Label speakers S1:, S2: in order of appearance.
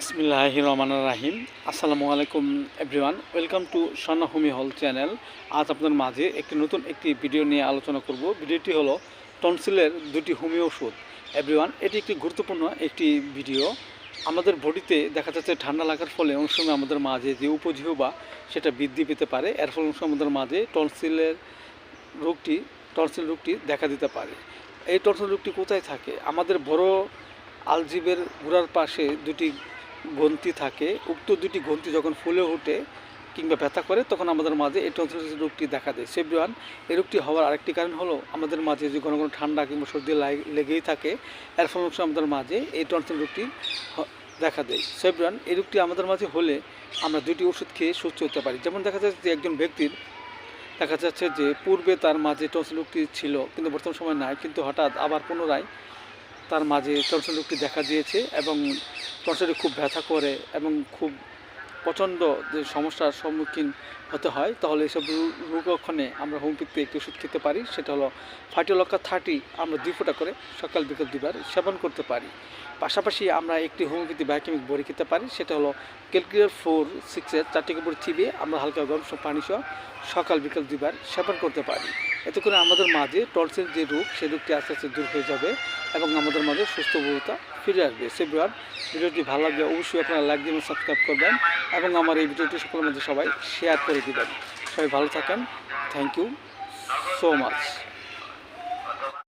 S1: বিসমিল্লাহির রহমানির রাহিম। আসসালামু আলাইকুম এভরিওয়ান, ওয়েলকাম টু স্বর্ণ হোমি হল চ্যানেল। আজ আপনার মাঝে নতুন একটি ভিডিও নিয়ে আলোচনা করব। ভিডিওটি হলো টনসিলের দুটি হোমিও ওষুধ। এভরিওয়ান, এটি একটি গুরুত্বপূর্ণ একটি ভিডিও। আমাদের বডিতে দেখা যাচ্ছে ঠান্ডা লাগার ফলে অনেক সময় আমাদের মাঝে যে উপজিহ্বা সেটা বৃদ্ধি পেতে পারে। এর ফলে অনেক সময় আমাদের মাঝে টনসিল রোগটি দেখা দিতে পারে। এই টনসিল রোগটি কোথায় থাকে? আমাদের বড় আলজিবের গোড়ার পাশে দুটি গ্রন্থি থাকে। উক্ত দুটি গ্রন্থি যখন ফুলে ওঠে কিংবা ব্যথা করে তখন আমাদের মাঝে এই টনসিল রোগটি দেখা দেয়। সেব্রিয়ান, এই রোগটি হওয়ার আরেকটি কারণ হলো আমাদের মাঝে যে ঘন ঘন ঠান্ডা কিংবা সর্দি লেগেই থাকে। এর ফলে আমাদের মাঝে এই টনসিল রোগটি দেখা দেয়। সেব্রিয়ান, এই রোগটি আমাদের মাঝে হলে আমরা দুটি ওষুধ খেয়ে সুস্থ হতে পারি। যেমন দেখা যাচ্ছে যে একজন ব্যক্তির দেখা যাচ্ছে যে পূর্বে তার মাঝে টনসিল রোগটি ছিল কিন্তু বর্তমান সময় নাই, কিন্তু হঠাৎ আবার পুনরায় তার মাঝে টনসিল রোগটি দেখা দিয়েছে এবং টনসিলে খুব ব্যথা করে এবং খুব প্রচণ্ড যে সমস্যার সম্মুখীন হতে হয়, তাহলে এসব রোগক্ষণে আমরা হোমিওপ্যাথি একটি ওষুধ খেতে পারি। সেটা হলো ফাইটোলক্কা 30। আমরা 2 ফোঁটা করে সকাল বিকেল 2 বার সেবন করতে পারি। পাশাপাশি আমরা একটি হোমিওপ্যাথি বায়োকেমিক বড়ি খেতে পারি। সেটা হলো ক্যালকুলেটর 4-6-এর 4টি বড়ি চিবিয়ে আমরা হালকা গরম পানি সহ সকাল বিকেল 2 বার সেবন করতে পারি। এতে করে আমাদের মাঝে টনসিল যে রোগ সেই রোগটি আস্তে আস্তে দূর হয়ে যাবে এবং আমাদের মাঝে সুস্থবোধতা ফিরে আসবে। সেব্রিয়ান, ভিডিওটি ভালো লাগলে অবশ্যই আপনারা লাইক দিবেন, সাবস্ক্রাইব করবেন এবং আমার এই ভিডিওটি সকলের মধ্যে সবাই শেয়ার করে দিবেন। সবাই ভালো থাকেন। Thank you so much.